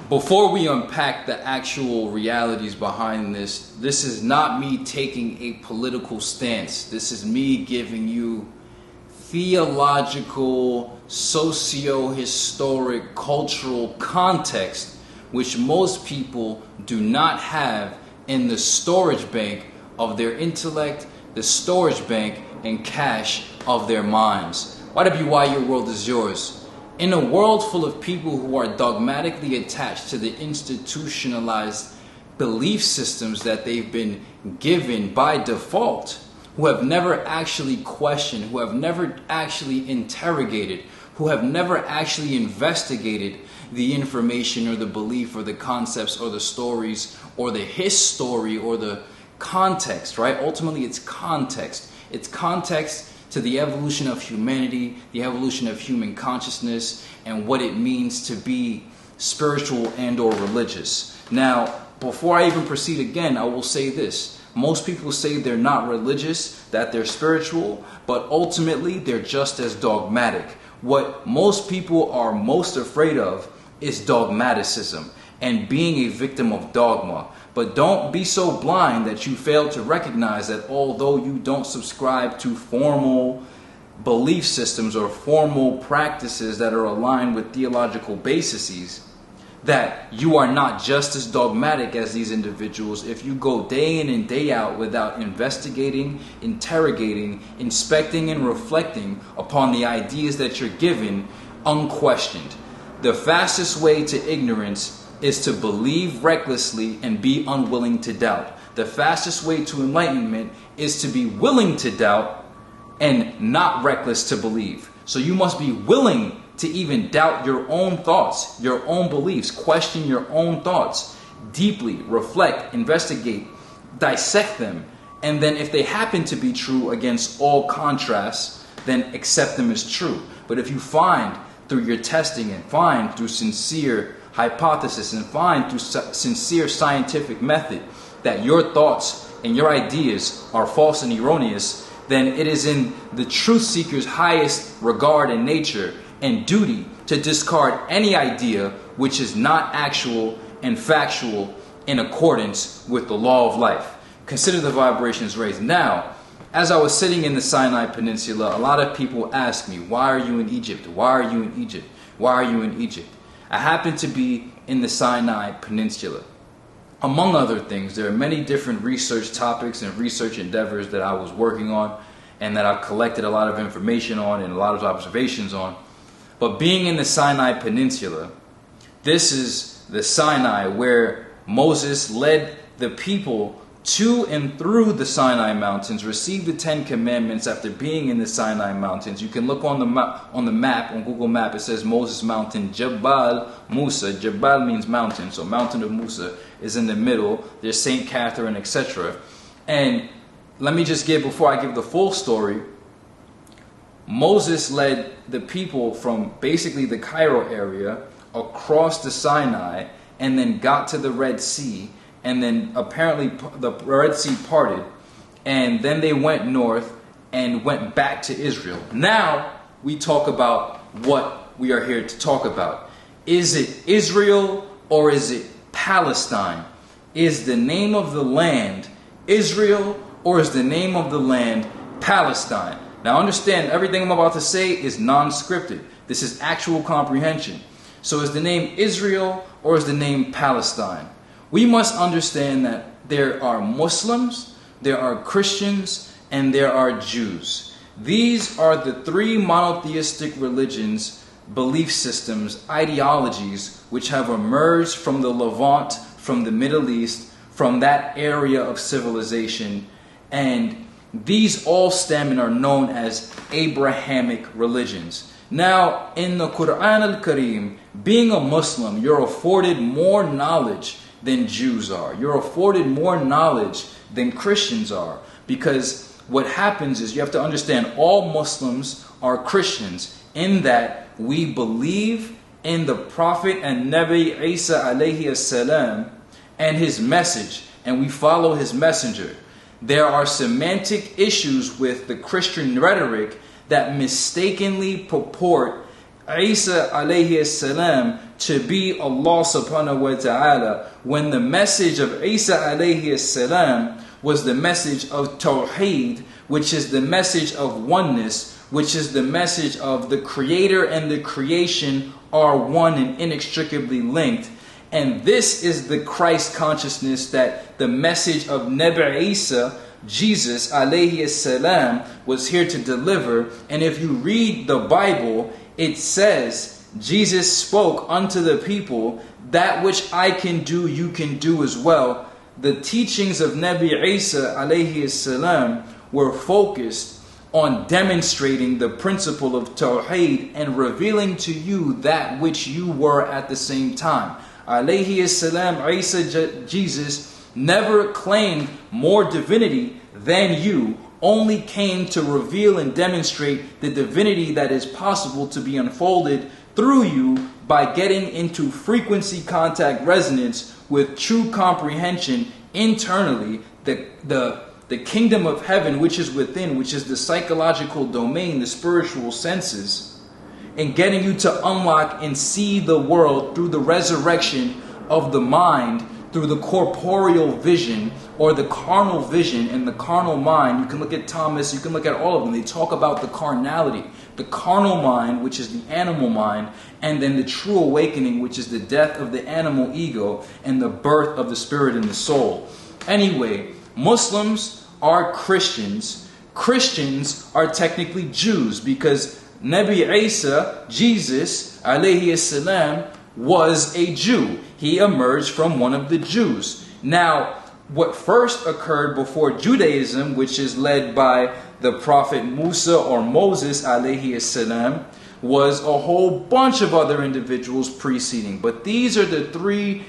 Before we unpack the actual realities behind this, this is not me taking a political stance. This is me giving you theological, socio-historic, cultural context, which most people do not have in the storage bank of their intellect, the storage bank and cache of their minds. YWY, your world is yours. In a world full of people who are dogmatically attached to the institutionalized belief systems that they've been given by default, who have never actually questioned, who have never actually interrogated, who have never actually investigated the information or the belief or the concepts or the stories or the history or the context, right? Ultimately, it's context. It's context to the evolution of humanity, the evolution of human consciousness, and what it means to be spiritual and or religious. Now, before I even proceed again, I will say this. Most people say they're not religious, that they're spiritual, but ultimately they're just as dogmatic. What most people are most afraid of is dogmaticism and being a victim of dogma. But don't be so blind that you fail to recognize that although you don't subscribe to formal belief systems or formal practices that are aligned with theological bases, that you are not just as dogmatic as these individuals if you go day in and day out without investigating, interrogating, inspecting, and reflecting upon the ideas that you're given unquestioned. The fastest way to ignorance is to believe recklessly and be unwilling to doubt. The fastest way to enlightenment is to be willing to doubt and not reckless to believe. So you must be willing to even doubt your own thoughts, your own beliefs, question your own thoughts, deeply reflect, investigate, dissect them, and then if they happen to be true against all contrasts, then accept them as true. But if you find through your testing and find through sincere hypothesis and find through sincere scientific method that your thoughts and your ideas are false and erroneous, then it is in the truth seeker's highest regard and nature and duty to discard any idea which is not actual and factual in accordance with the law of life. Consider the vibrations raised. Now, as I was sitting in the Sinai Peninsula, a lot of people ask me, why are you in Egypt? Why are you in Egypt? Why are you in Egypt? I happen to be in the Sinai Peninsula. Among other things, there are many different research topics and research endeavors that I was working on and that I've collected a lot of information on and a lot of observations on. But being in the Sinai Peninsula, this is the Sinai where Moses led the people to and through the Sinai Mountains, received the 10 Commandments after being in the Sinai Mountains. You can look on the map, on Google Map, it says Moses Mountain, Jabal Musa. Jabal means mountain, so Mountain of Musa is in the middle. There's St. Catherine, etc. And let me just give, before I give the full story, Moses led the people from basically the Cairo area across the Sinai and then got to the Red Sea. And then apparently the Red Sea parted, and then they went north and went back to Israel. Now we talk about what we are here to talk about. Is it Israel or is it Palestine? Is the name of the land Israel or is the name of the land Palestine? Now understand, everything I'm about to say is non-scripted. This is actual comprehension. So is the name Israel or is the name Palestine? We must understand that there are Muslims, there are Christians, and there are Jews. These are the three monotheistic religions, belief systems, ideologies which have emerged from the Levant, from the Middle East, from that area of civilization. And these all stem and are known as Abrahamic religions. Now, in the Quran al-Karim, being a Muslim, you're afforded more knowledge than Jews are. You're afforded more knowledge than Christians are. Because what happens is, you have to understand, all Muslims are Christians in that we believe in the Prophet and Nabi Isa alayhi salam and his message, and we follow his messenger. There are semantic issues with the Christian rhetoric that mistakenly purport Isa alayhi salam to be Allah subhanahu wa ta'ala, when the message of Isa alayhi salam was the message of Tawheed, which is the message of oneness, which is the message of the creator and the creation are one and inextricably linked. And this is the Christ consciousness that the message of Nabi Isa, Jesus alayhi salam, was here to deliver. And if you read the Bible, it says Jesus spoke unto the people, that which I can do, you can do as well. The teachings of Nabi Isa alayhi salam were focused on demonstrating the principle of Tawheed and revealing to you that which you were at the same time. Alayhi salam, Isa, Jesus, never claimed more divinity than you, only came to reveal and demonstrate the divinity that is possible to be unfolded through you by getting into frequency contact resonance with true comprehension internally, the kingdom of heaven which is within, which is the psychological domain, the spiritual senses, and getting you to unlock and see the world through the resurrection of the mind, through the corporeal vision or the carnal vision and the carnal mind. You can look at Thomas, you can look at all of them. They talk about the carnality, the carnal mind, which is the animal mind, and then the true awakening, which is the death of the animal ego and the birth of the spirit and the soul. Anyway, Muslims are Christians. Christians are technically Jews, because Nabi Isa, Jesus, alayhi salam, was a Jew. He emerged from one of the Jews. Now, what first occurred before Judaism, which is led by the prophet Musa or Moses, alayhi salam, was a whole bunch of other individuals preceding. But these are the three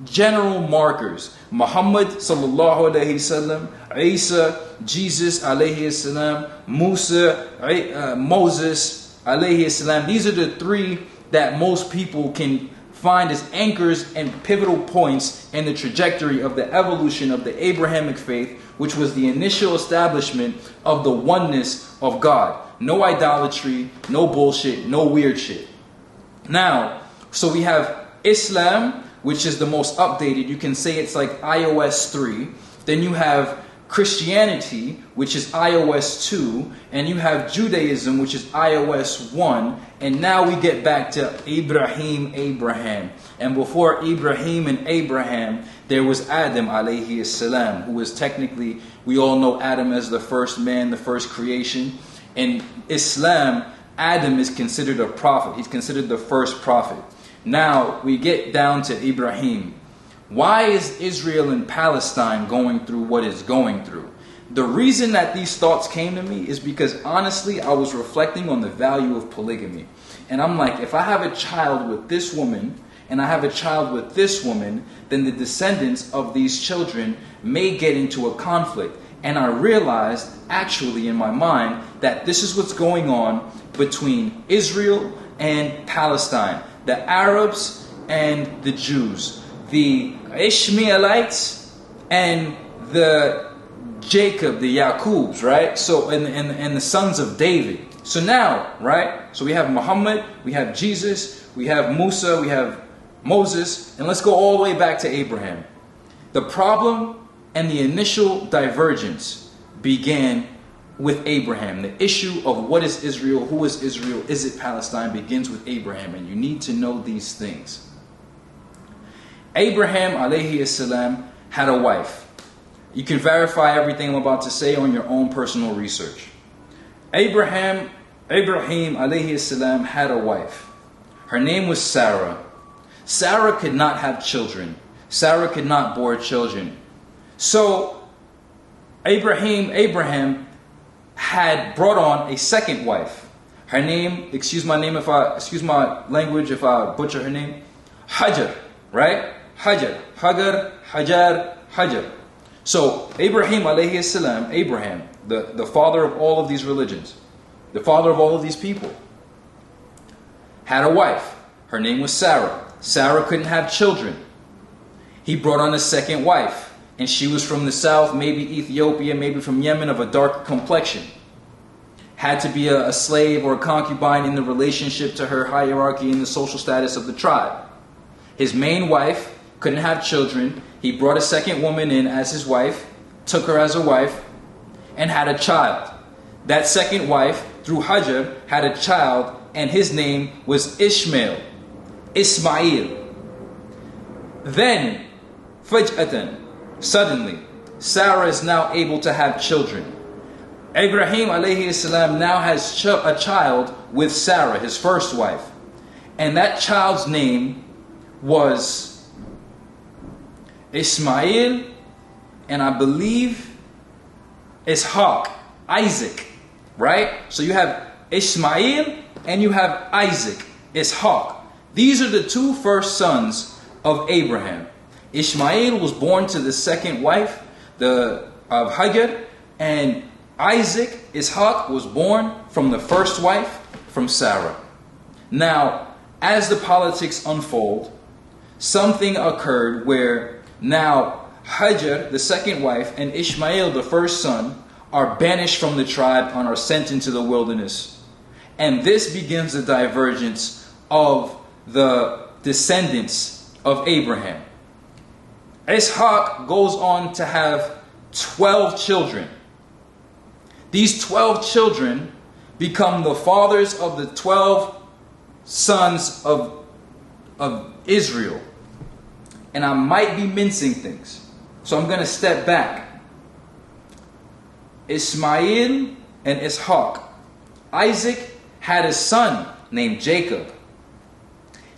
general markers: Muhammad sallallahu alayhi wasallam, Isa, Jesus alayhi salam, Musa, Moses alayhi salam. These are the three that most people can find as anchors and pivotal points in the trajectory of the evolution of the Abrahamic faith, which was the initial establishment of the oneness of God. No idolatry, no bullshit, no weird shit. Now, so we have Islam, which is the most updated. You can say it's like iOS 3. Then you have Christianity, which is iOS 2. And you have Judaism, which is iOS 1. And now we get back to Abraham. And before Ibrahim and Abraham, there was Adam alayhi salam, who was technically, we all know Adam as the first man, the first creation. In Islam, Adam is considered a prophet. He's considered the first prophet. Now we get down to Ibrahim. Why is Israel and Palestine going through what it's going through? The reason that these thoughts came to me is because honestly, I was reflecting on the value of polygamy. And I'm like, if I have a child with this woman and I have a child with this woman, then the descendants of these children may get into a conflict. And I realized actually in my mind that this is what's going on between Israel and Palestine. The Arabs and the Jews, the Ishmaelites and the Jacob, the Yaqubs, right? So, and the sons of David. So now, right? So we have Muhammad, we have Jesus, we have Musa, we have Moses, and let's go all the way back to Abraham. The problem and the initial divergence began with Abraham. The issue of what is Israel, who is Israel, is it Palestine, begins with Abraham, and you need to know these things. Abraham alayhi salam had a wife. You can verify everything I'm about to say on your own personal research. Ibrahim alayhi salam had a wife. Her name was Sarah. Sarah could not have children. Sarah could not bear children. So Abraham had brought on a second wife. Her name, excuse my language if I butcher her name, Hajar, right? Hajar. So Abraham alayhi salam, Abraham, the father of all of these religions, the father of all of these people, had a wife. Her name was Sarah. Sarah couldn't have children. He brought on a second wife. And she was from the south, maybe Ethiopia, maybe from Yemen, of a darker complexion. had to be a slave or a concubine in the relationship to her hierarchy in the social status of the tribe. His main wife couldn't have children. He brought a second woman in as his wife, took her as a wife, and had a child. That second wife, through Hajar, had a child, and his name was Ishmael, Ismail. Then, faj'atan, suddenly, Sarah is now able to have children. Ibrahim alayhi salam now has a child with Sarah, his first wife. And that child's name was Ismail, and I believe Ishaq, Isaac, right? So you have Ismail and you have Isaac, Ishaq. These are the two first sons of Abraham. Ishmael was born to the second wife of Hajar, and Isaac, Ishaq, was born from the first wife, from Sarah. Now, as the politics unfold, something occurred where now Hajar, the second wife, and Ishmael, the first son, are banished from the tribe and are sent into the wilderness. And this begins the divergence of the descendants of Abraham. Ishaq goes on to have 12 children. These 12 children become the fathers of the 12 sons of Israel. And I might be mincing things, so I'm going to step back. Ismail and Ishaq. Isaac had a son named Jacob.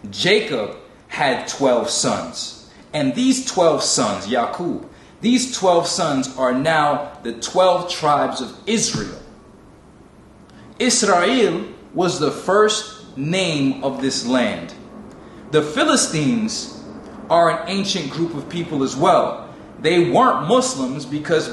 Jacob had 12 sons. And these 12 sons, Yaqub, these 12 sons are now the 12 tribes of Israel. Israel was the first name of this land. The Philistines are an ancient group of people as well. They weren't Muslims because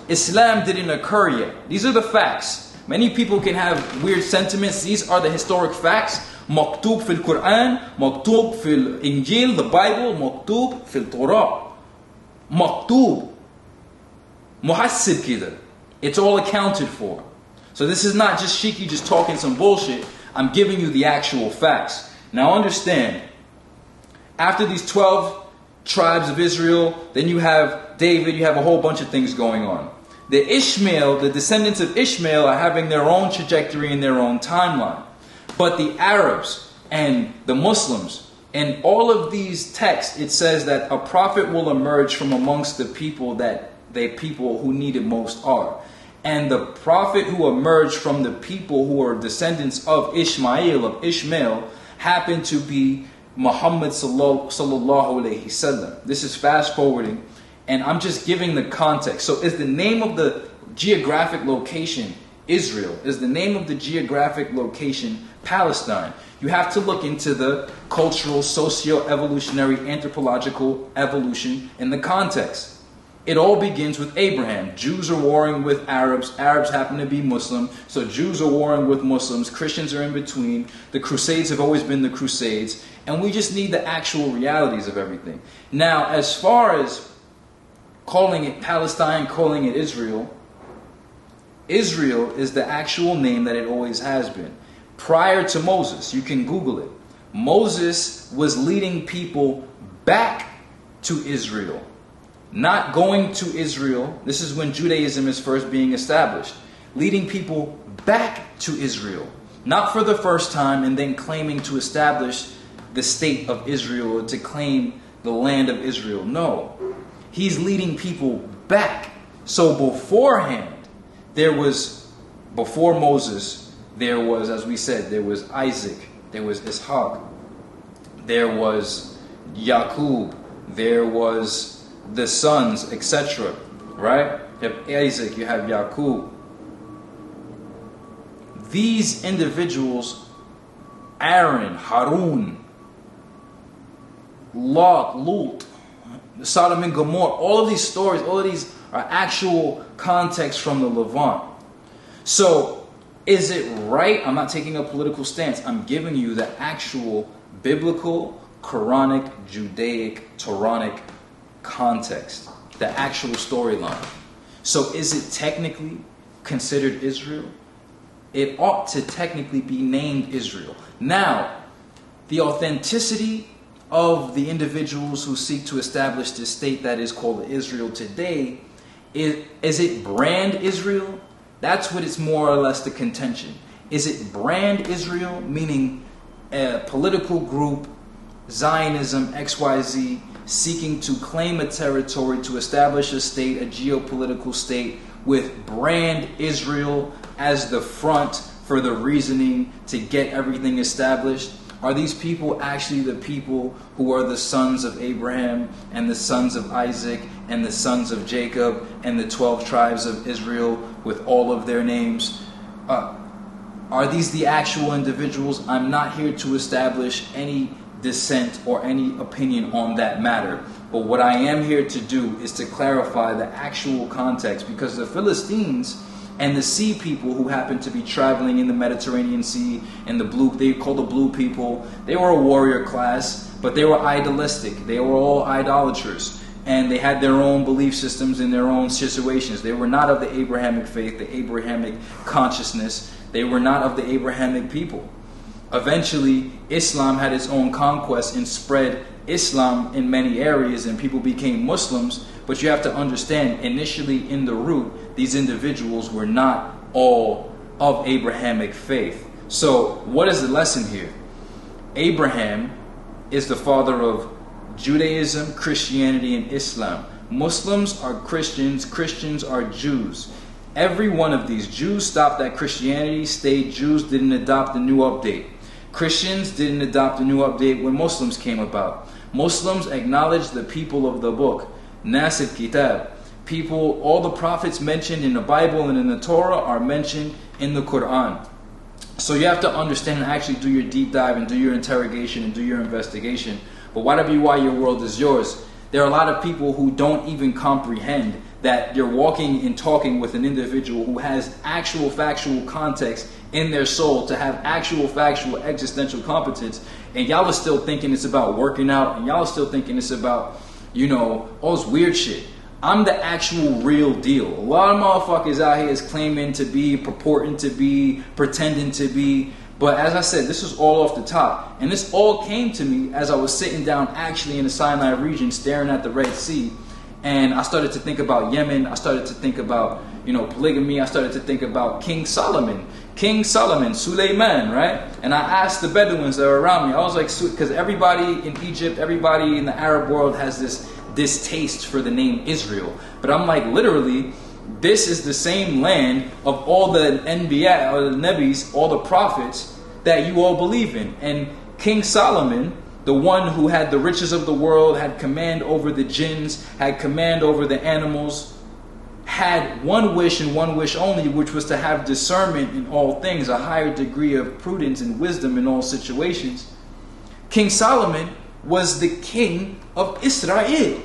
Islam didn't occur yet. These are the facts. Many people can have weird sentiments. These are the historic facts. Maktub fil Quran, maktub fil Injil, the Bible, maktub fil Torah. Maktub. Muhassib kida. It's all accounted for. So this is not just Sheikhy just talking some bullshit. I'm giving you the actual facts. Now understand, after these 12 tribes of Israel, then you have David, you have a whole bunch of things going on. The descendants of Ishmael are having their own trajectory and their own timeline. But the Arabs and the Muslims, in all of these texts, it says that a prophet will emerge from amongst the people that the people who need it most are. And the prophet who emerged from the people who are descendants of Ishmael, happened to be Muhammad sallallahu alayhi wasallam. This is fast forwarding, and I'm just giving the context. So is the name of the geographic location Israel? Is the name of the geographic location Palestine? You have to look into the cultural, socio-evolutionary, anthropological evolution in the context. It all begins with Abraham. Jews are warring with Arabs. Arabs happen to be Muslim. So Jews are warring with Muslims. Christians are in between. The Crusades have always been the Crusades. And we just need the actual realities of everything. Now, as far as calling it Palestine, calling it Israel, Israel is the actual name that it always has been. Prior to Moses, you can Google it. Moses was leading people back to Israel. Not going to Israel. This is when Judaism is first being established. Leading people back to Israel. Not for the first time and then claiming to establish the state of Israel or to claim the land of Israel. No. He's leading people back. So beforehand, before Moses, there was, as we said, there was Isaac, there was Ishaq, there was Yaqub, there was the sons, etc. Right? You have Isaac, you have Yaqub. These individuals, Aaron, Harun, Lot, Lut, Sodom and Gomorrah, all of these stories, all of these are actual context from the Levant. So, is it right? I'm not taking a political stance. I'm giving you the actual biblical, Quranic, Judaic, Toranic context, the actual storyline. So is it technically considered Israel? it ought to technically be named Israel. Now, the authenticity of the individuals who seek to establish this state that is called Israel today, is it brand Israel? That's what it's more or less the contention. Is it brand Israel, meaning a political group, Zionism, XYZ, seeking to claim a territory to establish a state, a geopolitical state, with brand Israel as the front for the reasoning to get everything established? Are these people actually the people who are the sons of Abraham and the sons of Isaac and the sons of Jacob and the 12 tribes of Israel with all of their names? Are these the actual individuals? I'm not here to establish any dissent or any opinion on that matter. But what I am here to do is to clarify the actual context, because the Philistines and the sea people who happened to be traveling in the Mediterranean Sea and they call the blue people, they were a warrior class, but they were idolistic. They were all idolaters, and they had their own belief systems in their own situations. They were not of the Abrahamic faith, the Abrahamic consciousness. They were not of the Abrahamic people. Eventually, Islam had its own conquest and spread Islam in many areas, and people became Muslims. But you have to understand, initially in the root, these individuals were not all of Abrahamic faith. So what is the lesson here? Abraham is the father of Judaism, Christianity, and Islam. Muslims are Christians, Christians are Jews. Every one of these, Jews stopped at Christianity, stayed Jews, didn't adopt the new update. Christians didn't adopt the new update when Muslims came about. Muslims acknowledged the people of the book, Nasib Kitab. People, all the prophets mentioned in the Bible and in the Torah are mentioned in the Quran. So you have to understand and actually do your deep dive and do your interrogation and do your investigation. But whatever why your world is yours, there are a lot of people who don't even comprehend that you're walking and talking with an individual who has actual factual context in their soul, to have actual factual existential competence, and y'all are still thinking it's about working out, and y'all are still thinking it's about, all this weird shit. I'm the actual real deal. A lot of motherfuckers out here is claiming to be, purporting to be, pretending to be. But as I said, this is all off the top. And this all came to me as I was sitting down actually in the Sinai region staring at the Red Sea. And I started to think about Yemen. I started to think about, polygamy. I started to think about King Solomon, Suleiman, right? And I asked the Bedouins that were around me. I was like, because everybody in Egypt, everybody in the Arab world has this distaste for the name Israel. But I'm like, literally, this is the same land of all the Anbiya, or the Nebis, all the prophets that you all believe in. And King Solomon, the one who had the riches of the world, had command over the jinns, had command over the animals, had one wish and one wish only, which was to have discernment in all things, a higher degree of prudence and wisdom in all situations. King Solomon was the king of Israel.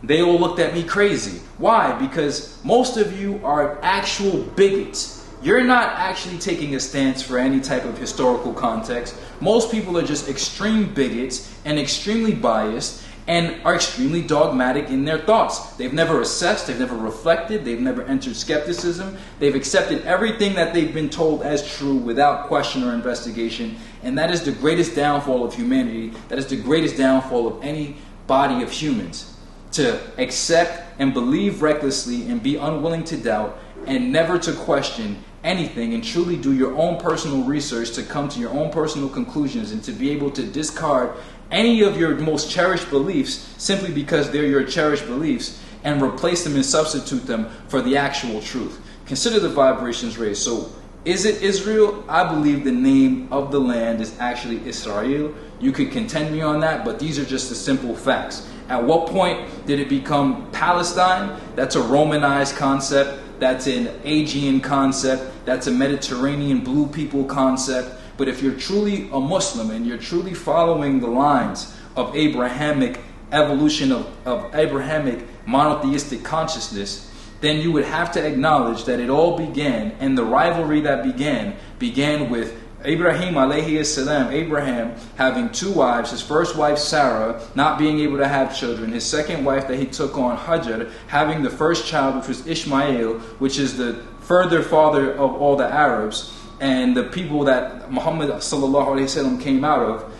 They all looked at me crazy. Why? Because most of you are actual bigots. You're not actually taking a stance for any type of historical context. Most people are just extreme bigots and extremely biased and are extremely dogmatic in their thoughts. They've never assessed, they've never reflected, they've never entered skepticism. They've accepted everything that they've been told as true without question or investigation. And that is the greatest downfall of humanity. That is the greatest downfall of any body of humans. To accept and believe recklessly and be unwilling to doubt and never to question anything, and truly do your own personal research to come to your own personal conclusions, and to be able to discard any of your most cherished beliefs simply because they're your cherished beliefs, and replace them and substitute them for the actual truth. Consider the vibrations raised. So is it Israel? I believe the name of the land is actually Israel. You could contend me on that, but these are just the simple facts. At what point did it become Palestine? That's a Romanized concept. That's an Aegean concept. That's a Mediterranean blue people concept. But if you're truly a Muslim and you're truly following the lines of Abrahamic evolution, of Abrahamic monotheistic consciousness, then you would have to acknowledge that it all began, and the rivalry that began with Ibrahim alayhi salam, Abraham having two wives, his first wife Sarah not being able to have children, his second wife that he took on, Hajar, having the first child, which was Ishmael, which is the further father of all the Arabs. and the people that Muhammad sallallahu alaihi wasallam came out of.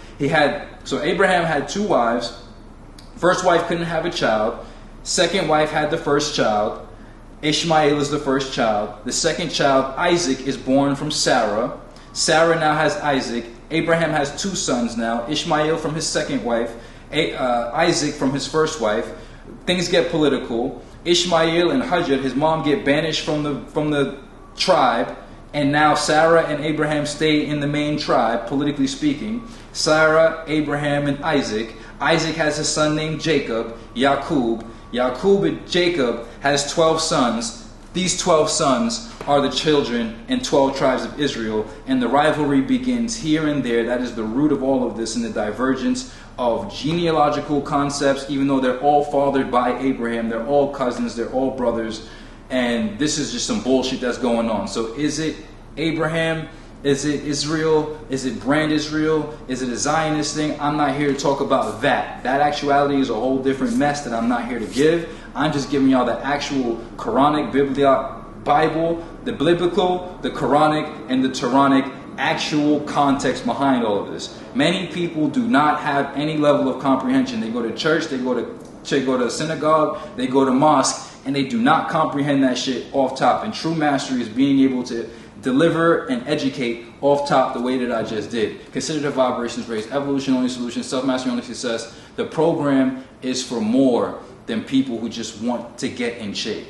So Abraham had 2 wives. First wife couldn't have a child. Second wife had the first child. Ishmael is the first child. The second child, Isaac, is born from Sarah. Sarah now has Isaac. Abraham has 2 sons now. Ishmael from his second wife. Isaac from his first wife. Things get political. Ishmael and Hajar, his mom, get banished from the tribe. And now Sarah and Abraham stay in the main tribe, politically speaking. Sarah, Abraham, and Isaac. Isaac has a son named Jacob, Yaqub. Yaqub and Jacob has 12 sons. These 12 sons are the children and 12 tribes of Israel. And the rivalry begins here and there. That is the root of all of this, and the divergence of genealogical concepts, even though they're all fathered by Abraham. They're all cousins. They're all brothers. And this is just some bullshit that's going on. So is it Abraham? Is it Israel? Is it brand Israel? Is it a Zionist thing? I'm not here to talk about that. That actuality is a whole different mess that I'm not here to give. I'm just giving y'all the actual Quranic, Bible, the biblical, the Quranic, and the Quranic actual context behind all of this. Many people do not have any level of comprehension. They go to church, they go to synagogue, they go to mosque, and they do not comprehend that shit off top. And true mastery is being able to deliver and educate off top the way that I just did. Consider the vibrations raised. Evolution only solution. Self-mastery only success. The program is for more than people who just want to get in shape.